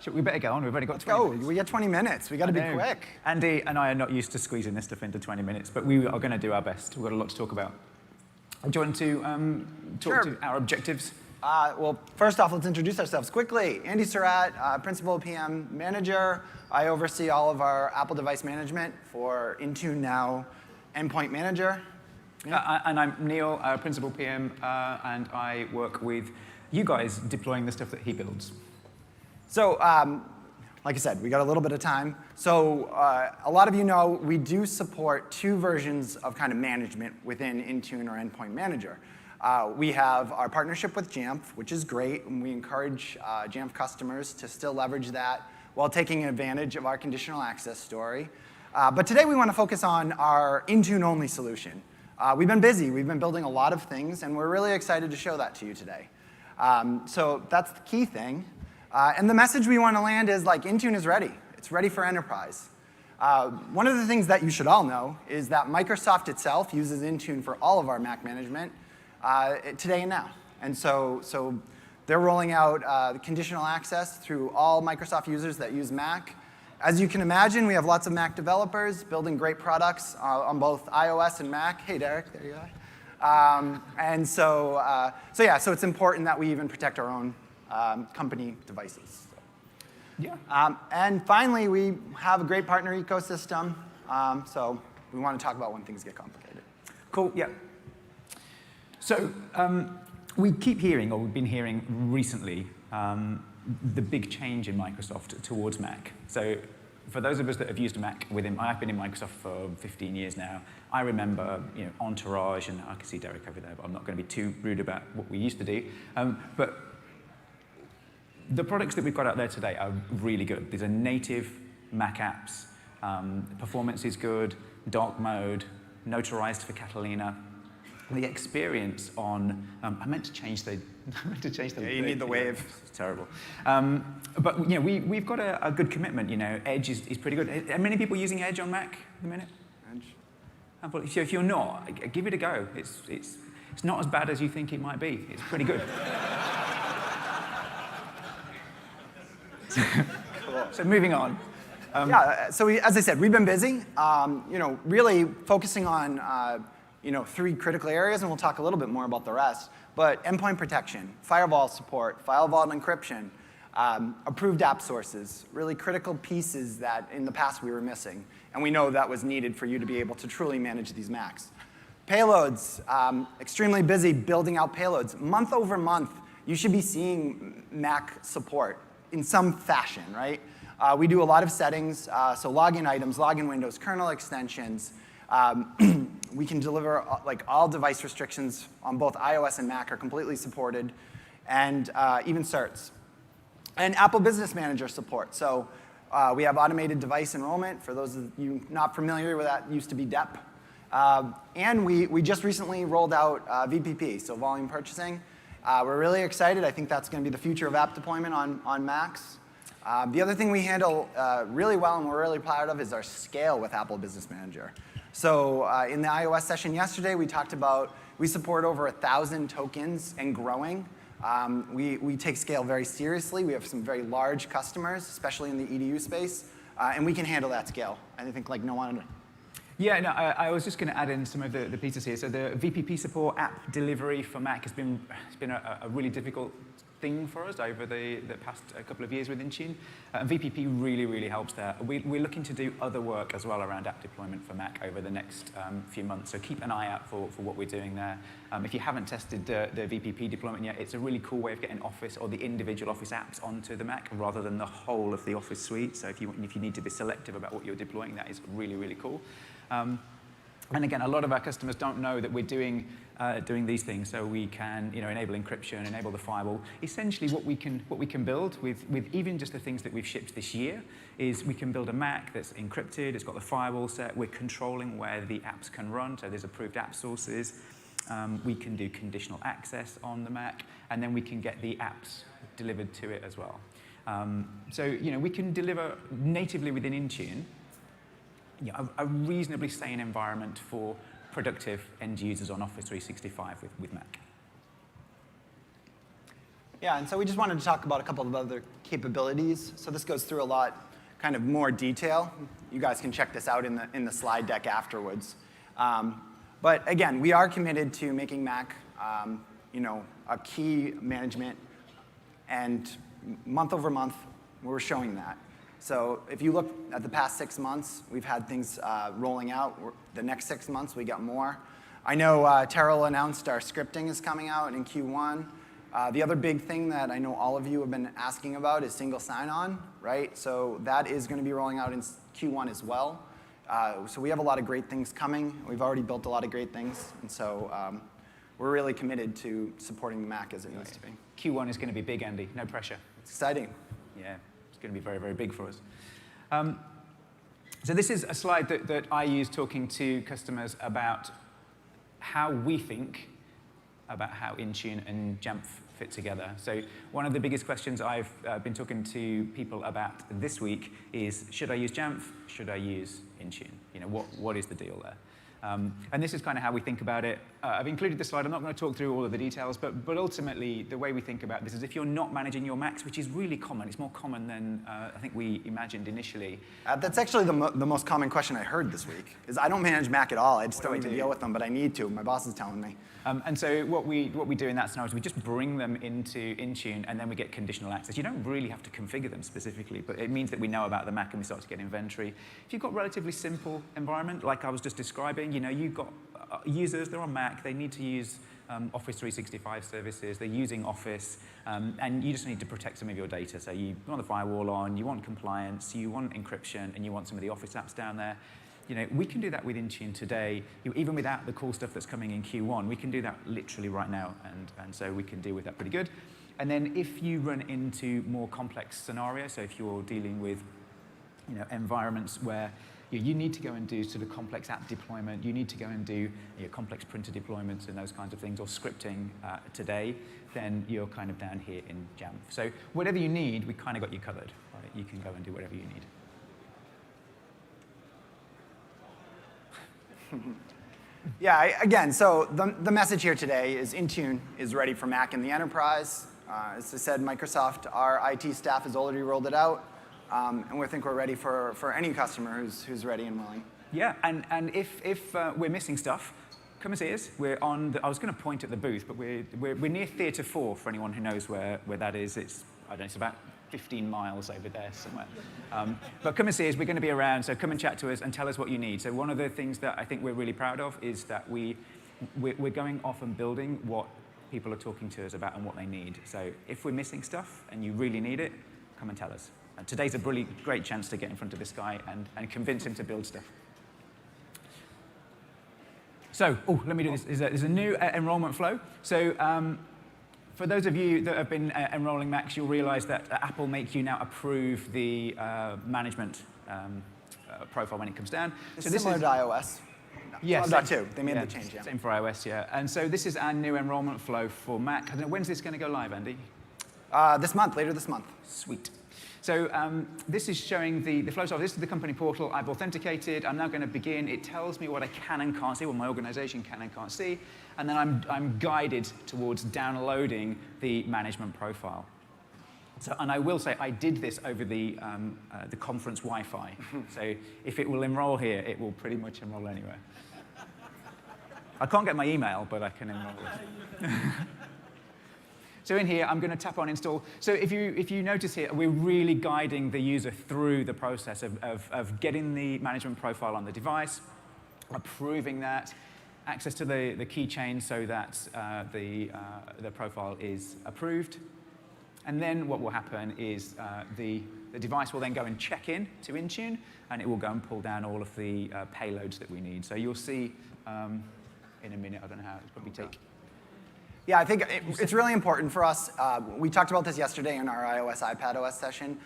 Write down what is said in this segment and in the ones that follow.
We better go on. We've already got 20 minutes. We got 20 minutes. We got to be quick. Andy and I are not used to squeezing this stuff into 20 minutes, but we are going to do our best. We've got a lot to talk about. Do you want to talk to our objectives? Well, first off, let's introduce ourselves quickly. Andy Surratt, Principal PM Manager. I oversee all of our Apple device management for Intune Now Endpoint Manager. Yeah. And I'm Neil, Principal PM, and I work with you guys deploying the stuff that he builds. So, like I said, we got a little bit of time. So a lot of you know we do support two versions of kind of management within Intune or Endpoint Manager. We have our partnership with Jamf, which is great, and we encourage Jamf customers to still leverage that while taking advantage of our conditional access story. But today we want to focus on our Intune-only solution. We've been busy. We've been building a lot of things, and we're really excited to show that to you today. So that's the key thing. And the message we want to land is, like, Intune is ready. It's ready for enterprise. One of the things that you should all know is that Microsoft itself uses Intune for all of our Mac management today and now. And so they're rolling out conditional access through all Microsoft users that use Mac. As you can imagine, we have lots of Mac developers building great products on both iOS and Mac. Hey, Derek, there you are. And so it's important that we even protect our own company devices. Yeah. And finally, we have a great partner ecosystem. So we want to talk about when things get complicated. Cool. Yeah. So we keep hearing, or we've been hearing recently, the big change in Microsoft towards Mac. So for those of us that have used a Mac with him, I've been in Microsoft for 15 years now. I remember, Entourage, and I can see Derek over there, but I'm not going to be too rude about what we used to do. But the products that we've got out there today are really good. These are native Mac apps. Performance is good, dark mode, notarized for Catalina. The experience on, I meant to change the Yeah, you need the wave. It's terrible. But we've got a good commitment. Edge is pretty good. Are many people using Edge on Mac at the minute? Edge. So if you're not, give it a go. It's not as bad as you think it might be. It's pretty good. Cool. So moving on. So as I said, we've been busy. Really focusing on three critical areas, and we'll talk a little bit more about the rest. But endpoint protection, firewall support, FileVault encryption, approved app sources, really critical pieces that in the past we were missing. And we know that was needed for you to be able to truly manage these Macs. Payloads, extremely busy building out payloads. Month over month, you should be seeing Mac support in some fashion, right? We do a lot of settings, so login items, login windows, kernel extensions. We can deliver, all device restrictions on both iOS and Mac are completely supported, and even certs. And Apple Business Manager support. So we have automated device enrollment. For those of you not familiar with that, used to be DEP. And we just recently rolled out VPP, so volume purchasing. We're really excited. I think that's going to be the future of app deployment on Macs. The other thing we handle really well and we're really proud of is our scale with Apple Business Manager. So in the iOS session yesterday, we talked about we support over 1,000 tokens and growing. We take scale very seriously. We have some very large customers, especially in the EDU space, and we can handle that scale. I think no one. Yeah, no, I was just going to add in some of the pieces here. So the VPP support app delivery for Mac has been a really difficult thing for us over the past couple of years with Intune. And VPP really, really helps there. We're looking to do other work as well around app deployment for Mac over the next few months. So keep an eye out for what we're doing there. If you haven't tested the VPP deployment yet, it's a really cool way of getting Office or the individual Office apps onto the Mac rather than the whole of the Office suite. So if you need to be selective about what you're deploying, that is really, really cool. And again, a lot of our customers don't know that we're doing these things, so we can enable encryption, enable the firewall. Essentially, what we can build with even just the things that we've shipped this year is we can build a Mac that's encrypted. It's got the firewall set. We're controlling where the apps can run, so there's approved app sources. We can do conditional access on the Mac, and then we can get the apps delivered to it as well. So we can deliver natively within Intune a reasonably sane environment for productive end users on Office 365 with Mac. Yeah, and so we just wanted to talk about a couple of other capabilities. So this goes through a lot, kind of more detail. You guys can check this out in the slide deck afterwards. But again, we are committed to making Mac, a key management, and month over month, we're showing that. So if you look at the past 6 months, we've had things rolling out. The next 6 months, we got more. I know Terrell announced our scripting is coming out in Q1. The other big thing that I know all of you have been asking about is single sign-on, right? So that is going to be rolling out in Q1 as well. So we have a lot of great things coming. We've already built a lot of great things. And so we're really committed to supporting the Mac as it needs to be. Q1 is going to be big, Andy. No pressure. It's exciting. Yeah, it's going to be very, very big for us. So this is a slide that I use talking to customers about how we think about how Intune and Jamf fit together. So one of the biggest questions I've been talking to people about this week is, should I use Jamf? Should I use Intune? What is the deal there? And this is kind of how we think about it. I've included this slide. I'm not going to talk through all of the details, but ultimately, the way we think about this is if you're not managing your Macs, which is really common. It's more common than I think we imagined initially. That's actually the most common question I heard this week, is I don't manage Mac at all. I just don't need to deal with them, but I need to. My boss is telling me. And so what we do in that scenario is we just bring them into Intune, and then we get conditional access. You don't really have to configure them specifically, but it means that we know about the Mac and we start to get inventory. If you've got a relatively simple environment, like I was just describing, you've got users, they're on Mac, they need to use Office 365 services, they're using Office, and you just need to protect some of your data. So you want the firewall on, you want compliance, you want encryption, and you want some of the Office apps down there. We can do that with Intune today, even without the cool stuff that's coming in Q1. We can do that literally right now, and so we can deal with that pretty good. And then if you run into more complex scenarios, so if you're dealing with environments where you need to go and do sort of complex app deployment, you need to go and do complex printer deployments and those kinds of things, or scripting today, then you're kind of down here in Jamf. So whatever you need, we kind of got you covered. Right? You can go and do whatever you need. Yeah, again, so the message here today is Intune is ready for Mac in the enterprise. As I said, Microsoft, our IT staff has already rolled it out. And we think we're ready for any customer who's ready and willing. Yeah, and if we're missing stuff, come and see us. We're on. I was going to point at the booth, but we're near Theatre 4 for anyone who knows where that is. It's about 15 miles over there somewhere. But come and see us. We're going to be around, so come and chat to us and tell us what you need. So one of the things that I think we're really proud of is that we're going off and building what people are talking to us about and what they need. So if we're missing stuff and you really need it, come and tell us. And today's a really great chance to get in front of this guy and convince him to build stuff. So, let me do this. There's a new enrollment flow. So for those of you that have been enrolling Macs, you'll realize that Apple make you now approve the management profile when it comes down. It's so similar to iOS. Yes. 12.2. They made the change, yeah. Same for iOS, yeah. And so this is our new enrollment flow for Mac. I don't know, when's this going to go live, Andy? This month, later this month. Sweet. So this is showing the flow. So this is the company portal. I've authenticated. I'm now going to begin. It tells me what I can and can't see, what my organization can and can't see. And then I'm guided towards downloading the management profile. So, and I will say, I did this over the conference Wi-Fi. So if it will enroll here, it will pretty much enroll anywhere. I can't get my email, but I can enroll it. So in here, I'm going to tap on install. So if you notice here, we're really guiding the user through the process of getting the management profile on the device, approving that, access to the keychain so that the profile is approved. And then what will happen is the device will then go and check in to Intune, and it will go and pull down all of the payloads that we need. So you'll see in a minute, I don't know how, it'll probably take. Yeah, I think it's really important for us. We talked about this yesterday in our iOS, iPadOS session.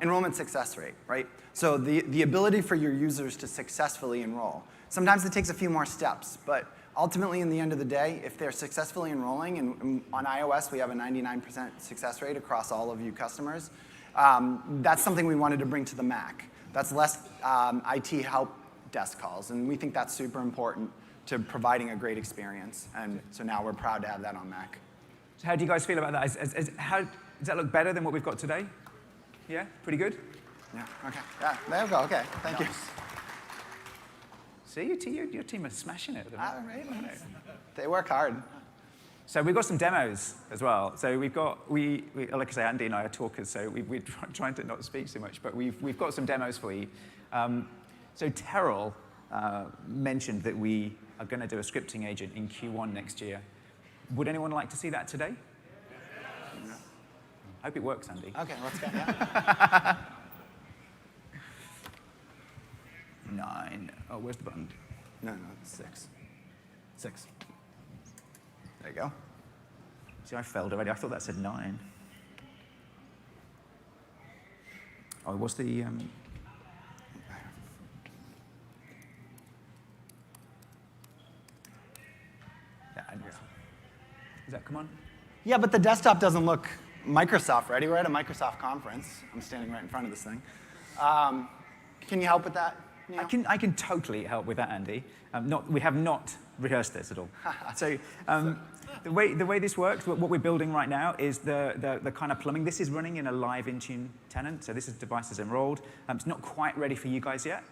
Enrollment success rate, right? So the ability for your users to successfully enroll. Sometimes it takes a few more steps, but ultimately, in the end of the day, if they're successfully enrolling, and on iOS we have a 99% success rate across all of you customers, that's something we wanted to bring to the Mac. That's less IT help desk calls, and we think that's super important to providing a great experience. And so now we're proud to have that on Mac. So how do you guys feel about that? How, does that look better than what we've got today? Yeah, pretty good? Yeah, okay. Yeah, there we go, okay, thank you. See, your team are smashing it at the moment. They work hard. So we've got some demos as well. So we've got, we like I say, Andy and I are talkers, so we're trying to not speak so much, but we've got some demos for you. So Terrell mentioned that we are going to do a scripting agent in Q1 next year. Would anyone like to see that today? Yeah. I hope it works, Andy. Okay, let's go. Yeah. 9. Oh, where's the button? No, it's 6. 6. There you go. See, I failed already. I thought that said 9. Oh, what's the... Yeah, Does that come on? Yeah, but the desktop doesn't look Microsoft ready. We're at a Microsoft conference. I'm standing right in front of this thing. Can you help with that? Neil? I can totally help with that, Andy. We have not rehearsed this at all. So the way this works, what we're building right now is the kind of plumbing. This is running in a live Intune tenant, so this is devices enrolled. It's not quite ready for you guys yet.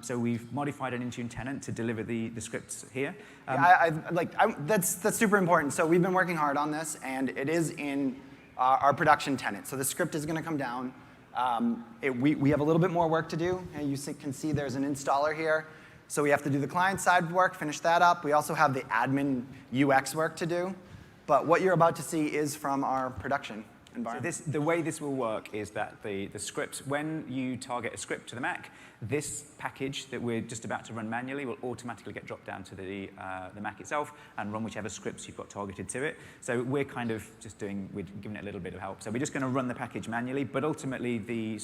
So we've modified an Intune tenant to deliver the scripts here. That's super important. So we've been working hard on this, and it is in our production tenant. So the script is going to come down. We have a little bit more work to do. And you can see there's an installer here. So we have to do the client-side work, finish that up. We also have the admin UX work to do. But what you're about to see is from our production environment. So the way this will work is that the scripts, when you target a script to the Mac, this package that we're just about to run manually will automatically get dropped down to the Mac itself and run whichever scripts you've got targeted to it. So we're kind of just we're giving it a little bit of help. So we're just going to run the package manually, but ultimately the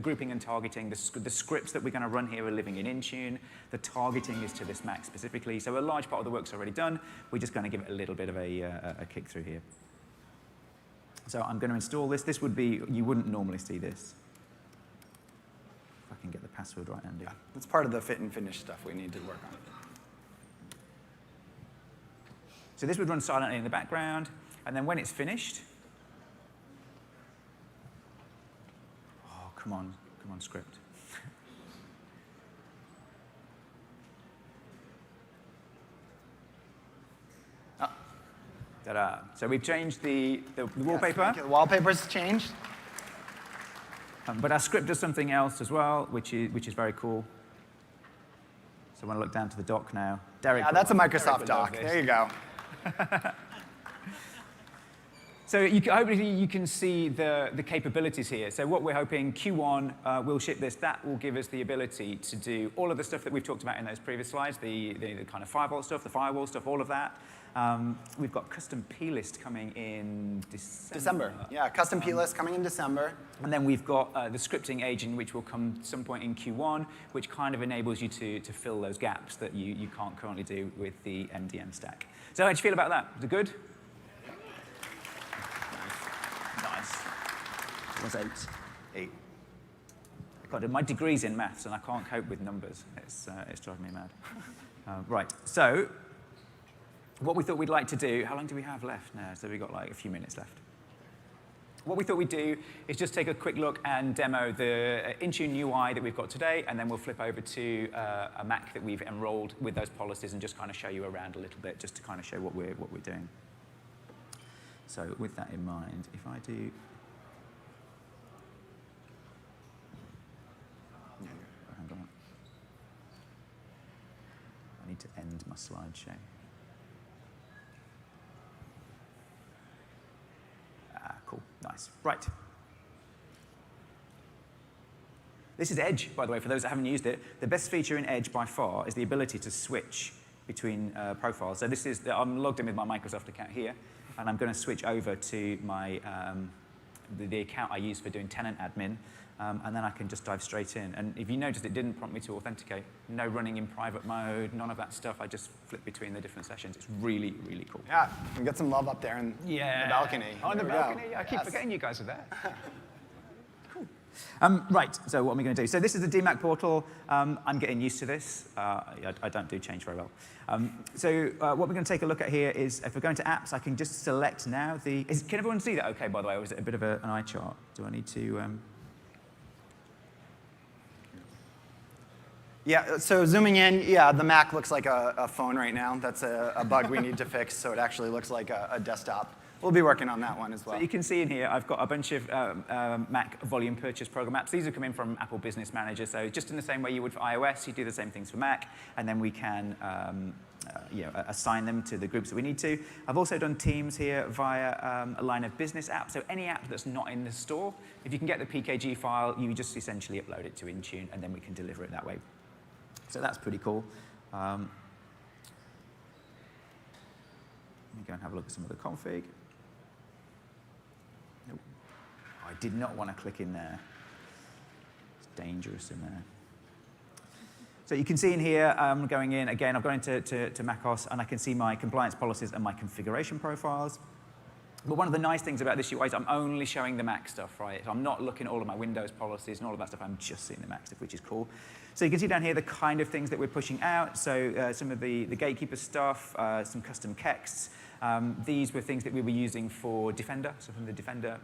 grouping and targeting, the scripts that we're going to run here are living in Intune. The targeting is to this Mac specifically. So a large part of the work's already done. We're just going to give it a little bit of a kick through here. So I'm going to install this. This would be, you wouldn't normally see this. If I can get the password right, Andy. Yeah, it's part of the fit and finish stuff we need to work on. So this would run silently in the background, and then when it's finished, oh, come on, script. Ta-da. So we've changed the wallpaper. Yes, the wallpaper's changed. But our script does something else as well, which is very cool. So when I look down to the dock now, Derek. Yeah, that's a Microsoft dock. There you go. So hopefully you can see the capabilities here. So what we're hoping, Q1, we'll ship this. That will give us the ability to do all of the stuff that we've talked about in those previous slides, the kind of FileVault stuff, the firewall stuff, all of that. We've got custom plist coming in December. Yeah, custom plist coming in December. And then we've got the scripting agent, which will come some point in Q1, which kind of enables you to fill those gaps that you can't currently do with the MDM stack. So how do you feel about that? Is it good? Nice. It was 8. God, my degree's in maths, and I can't cope with numbers. It's driving me mad. Right, so what we thought we'd like to do, how long do we have left now? So we've got like a few minutes left. What we thought we'd do is just take a quick look and demo the Intune UI that we've got today, and then we'll flip over to a Mac that we've enrolled with those policies and just kind of show you around a little bit, just to kind of show what we're doing. So with that in mind, if I do... Hang on. I need to end my slideshow. Cool, nice. Right. This is Edge, by the way, for those that haven't used it. The best feature in Edge by far is the ability to switch between profiles. So this is, I'm logged in with my Microsoft account here, and I'm going to switch over to my the account I use for doing tenant admin, and then I can just dive straight in. And if you noticed, it didn't prompt me to authenticate. No running in private mode, none of that stuff. I just flip between the different sessions. It's really, really cool. Yeah, we get some love up there in the balcony. On the balcony. I keep forgetting you guys are there. Cool. Right, so what am I going to do? So this is the DMAC portal. I'm getting used to this. I don't do change very well. What we're going to take a look at here is, if we're going to apps, I can just select now the... Can everyone see that okay, by the way, or is it a bit of an eye chart? Do I need to... Yeah, so zooming in, yeah, the Mac looks like a phone right now. That's a bug we need to fix, so it actually looks like a desktop. We'll be working on that one as well. So you can see in here, I've got a bunch of Mac volume purchase program apps. These are coming from Apple Business Manager. So just in the same way you would for iOS, you do the same things for Mac, and then we can assign them to the groups that we need to. I've also done Teams here via a line of business apps. So any app that's not in the store, if you can get the PKG file, you just essentially upload it to Intune, and then we can deliver it that way. So that's pretty cool. Let me go and have a look at some of the config. Nope. I did not want to click in there. It's dangerous in there. So you can see in here, going in, again, I've gone into macOS, and I can see my compliance policies and my configuration profiles. But one of the nice things about this UI is I'm only showing the Mac stuff, right? So I'm not looking at all of my Windows policies and all of that stuff. I'm just seeing the Mac stuff, which is cool. So you can see down here the kind of things that we're pushing out. So some of the gatekeeper stuff, some custom kexts. These were things that we were using for Defender, so from the Defender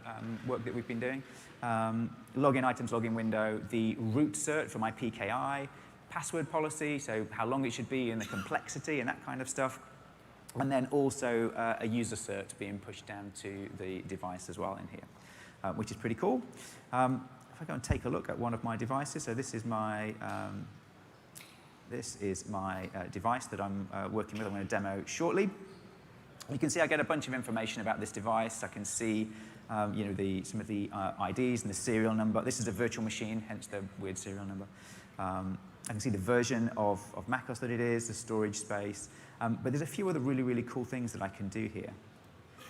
work that we've been doing. Login items, login window, the root cert for my PKI, password policy, so how long it should be and the complexity and that kind of stuff. And then also a user cert being pushed down to the device as well in here, which is pretty cool. If I go and take a look at one of my devices, so this is my device that I'm working with. I'm going to demo shortly. You can see I get a bunch of information about this device. I can see some of the IDs and the serial number. This is a virtual machine, hence the weird serial number. I can see the version of macOS that it is, the storage space. But there's a few other really, really cool things that I can do here.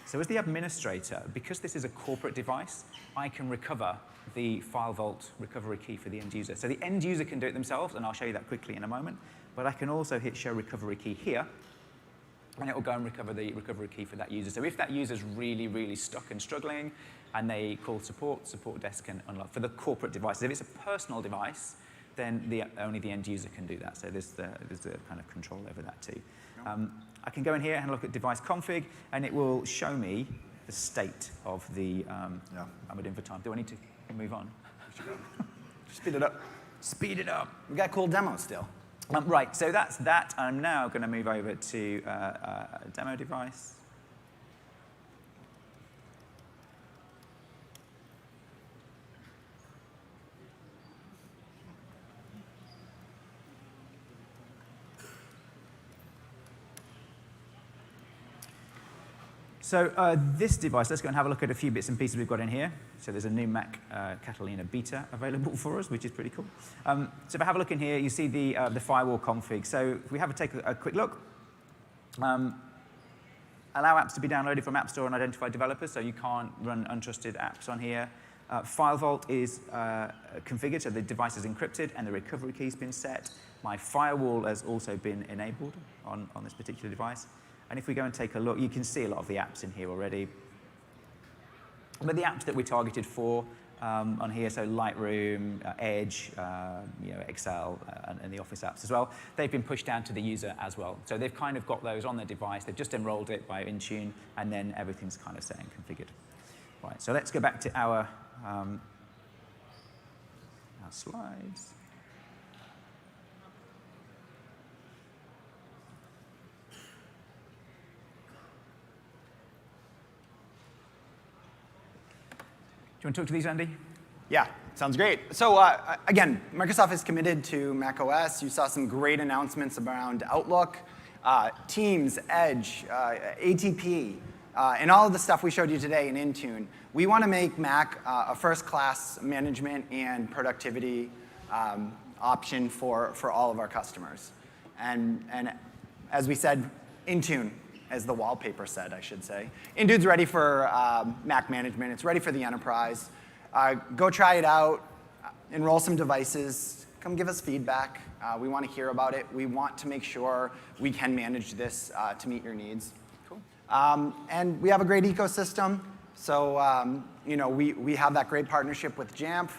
So as the administrator, because this is a corporate device, I can recover the FileVault recovery key for the end user. So the end user can do it themselves, and I'll show you that quickly in a moment. But I can also hit Show Recovery Key here, and it will go and recover the recovery key for that user. So if that user's really, really stuck and struggling, and they call support desk can unlock. For the corporate devices, if it's a personal device, then only the end user can do that. So there's the kind of control over that too. I can go in here and look at device config, and it will show me the state of the. I'm doing for time. Do I need to move on? Speed it up. Speed it up. We got cool demos still. Right. So that's that. I'm now going to move over to a demo device. So this device, let's go and have a look at a few bits and pieces we've got in here. So there's a new Mac Catalina beta available for us, which is pretty cool. So if I have a look in here, you see the firewall config. So if we have take a quick look, allow apps to be downloaded from App Store and identified developers, so you can't run untrusted apps on here. FileVault is configured, so the device is encrypted and the recovery key's been set. My firewall has also been enabled on this particular device. And if we go and take a look, you can see a lot of the apps in here already. But the apps that we targeted for on here, so Lightroom, Edge, Excel, and the Office apps as well, they've been pushed down to the user as well. So they've kind of got those on their device. They've just enrolled it by Intune, and then everything's kind of set and configured. Right, so let's go back to our slides. Do you want to talk to these, Andy? Yeah, sounds great. So again, Microsoft is committed to macOS. You saw some great announcements around Outlook, Teams, Edge, ATP, and all of the stuff we showed you today in Intune. We want to make Mac a first-class management and productivity option for all of our customers. And as we said, Intune, as the wallpaper said, I should say. Intune's ready for Mac management. It's ready for the enterprise. Go try it out. Enroll some devices. Come give us feedback. We want to hear about it. We want to make sure we can manage this to meet your needs. Cool. And we have a great ecosystem. So we have that great partnership with Jamf.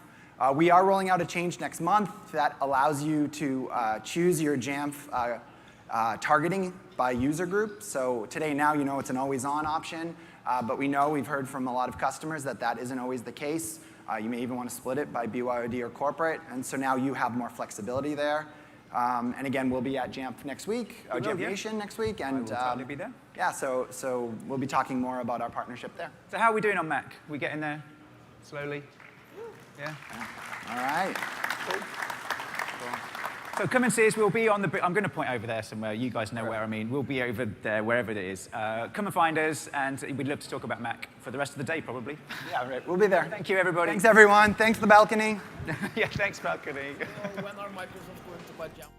We are rolling out a change next month that allows you to choose your Jamf targeting by user group. So today now you know it's an always-on option, but we've heard from a lot of customers that that isn't always the case. You may even want to split it by BYOD or corporate, and so now you have more flexibility there. And again, we'll be at Jamf next week, Jamf Nation next week, and I will totally be there. Yeah, so we'll be talking more about our partnership there. So how are we doing on Mac? We getting there slowly? Yeah. All right. Cool. So come and see us. We'll be on the. I'm going to point over there somewhere. You guys know where I mean. We'll be over there, wherever it is. Come and find us, and we'd love to talk about Mac for the rest of the day, probably. Yeah, right. We'll be there. Thank you, everybody. Thanks, everyone. Thanks, the balcony. Yeah, thanks, balcony. When are Microsoft going to buy Jamf?